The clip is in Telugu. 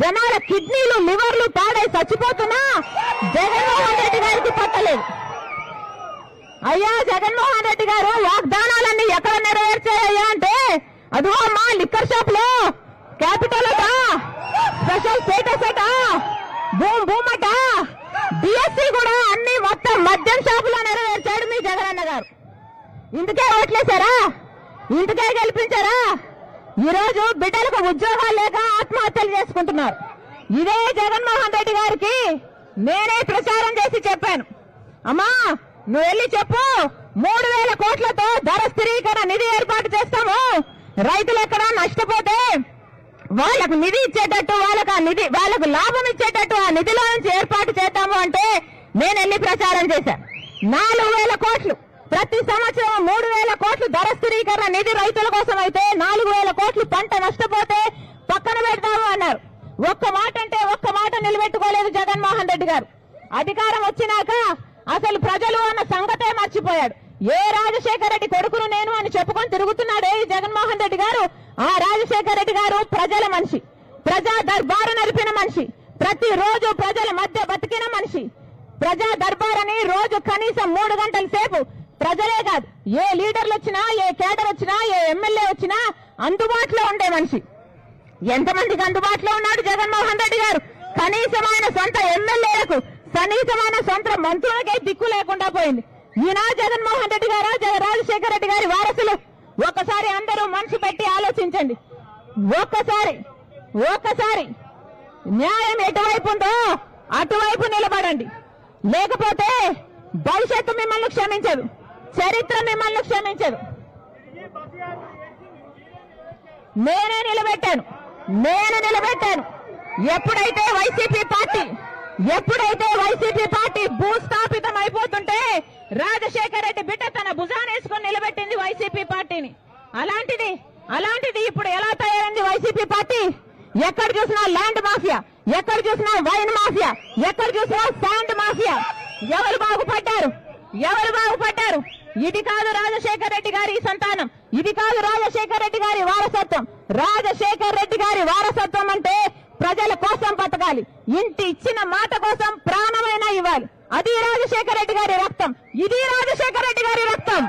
జనాల కిడ్నీలు లివర్లు పాడై చచ్చిపోతున్నా జగన్మోహన్ రెడ్డి గారికి పట్టలేదు. అయ్యా జగన్మోహన్ రెడ్డి గారు వాగ్దానాలన్నీ ఎక్కడ నెరవేర్చాయ్యా అంటే అదిగో మా లిక్కర్ షాప్ లో క్యాపిటల్ అట, స్పెషల్ స్టేటస్ అట, భూమట, డిఎస్సీ కూడా అన్ని మొత్తం మద్యం షాపులో నెరవేర్చాడు మీ జగనన్న గారు. ఇందుకే ఓట్లేశారా? ఇందుకే గెలిపించారా? ఈ రోజు బిడ్డలకు ఉద్యోగాలు లేక ఆత్మహత్యలు చేసుకుంటున్నారు. ఇదే జగన్మోహన్ రెడ్డి గారికి నేనే ప్రచారం చేసి చెప్పాను, అమ్మా నువ్వు వెళ్ళి చెప్పు 3,000 కోట్లతో ధర స్థిరీకరణ నిధి ఏర్పాటు చేస్తాము, రైతులు ఎక్కడా నష్టపోతే వాళ్ళకు నిధి ఇచ్చేటట్టు, వాళ్ళకు లాభం ఇచ్చేటట్టు ఆ నిధిలో నుంచి ఏర్పాటు చేద్దాము అంటే నేను వెళ్ళి ప్రచారం చేశాను. 4,000 కోట్లు ప్రతి సంవత్సరం 3,000 కోట్లు ధర స్థిరీకరణ నిధి రైతుల కోసం అయితే 4,000 కోట్లు పంట నష్టపోతే పక్కన పెడతాము అన్నారు. ఒక్క మాట అంటే ఒక్క మాట నిలబెట్టుకోలేదు జగన్మోహన్ రెడ్డి గారు. అధికారం వచ్చినాక అసలు ప్రజలు అన్న సంగతే మర్చిపోయాడు. ఏ రాజశేఖర రెడ్డి కొడుకును నేను అని చెప్పుకొని తిరుగుతున్నాడే ఈ జగన్మోహన్ రెడ్డి గారు. ఆ రాజశేఖర రెడ్డి గారు ప్రజల మనిషి, ప్రజా దర్బారు నడిపిన మనిషి, ప్రతి రోజు ప్రజల మధ్య బతికిన మనిషి. ప్రజా దర్బార్ అని రోజు కనీసం 3 గంటల సేపు ప్రజలే కాదు ఏ లీడర్లు వచ్చినా, ఏ కేడర్ వచ్చినా, ఏ ఎమ్మెల్యే వచ్చినా అందుబాటులో ఉండే మనిషి. ఎంతమందికి అందుబాటులో ఉన్నాడు జగన్మోహన్ రెడ్డి గారు? కనీసం ఆయన సొంత ఎమ్మెల్యేలకు, కనీసమైన సొంత మంత్రులకే దిక్కు లేకుండా పోయింది. ఈయన జగన్మోహన్ రెడ్డి గారు రాజశేఖర రెడ్డి గారి వారసులు. ఒక్కసారి అందరూ మనసు పెట్టి ఆలోచించండి. ఒక్కసారి న్యాయం ఎటువైపు ఉందో అటువైపు నిలబడండి. లేకపోతే భవిష్యత్తు మిమ్మల్ని క్షమించదు, చరిత్ర మిమ్మల్ని క్షమించదు. నేను నిలబెట్టాను. ఎప్పుడైతే వైసీపీ పార్టీ భూస్థాపితం అయిపోతుంటే రాజశేఖర రెడ్డి బిడ్డ తన భుజానేసుకొని నిలబెట్టింది వైసీపీ పార్టీని. అలాంటిది ఇప్పుడు ఎలా తయారైంది వైసీపీ పార్టీ? ఎక్కడ చూసినా ల్యాండ్ మాఫియా, ఎక్కడ చూసినా వైన్ మాఫియా, ఎక్కడ చూసినా శాండ్ మాఫియా. ఎవరు బాగుపడ్డారు? ఇది కాదు రాజశేఖర రెడ్డి గారి సంతానం, ఇది కాదు రాజశేఖర రెడ్డి గారి వారసత్వం. రాజశేఖర రెడ్డి గారి వారసత్వం అంటే ప్రజల కోసం బతకాలి, ఇంటి ఇచ్చిన మాట కోసం ప్రాణమైనా ఇవ్వాలి. అది రాజశేఖర రెడ్డి గారి రక్తం, ఇది రాజశేఖర రెడ్డి గారి రక్తం.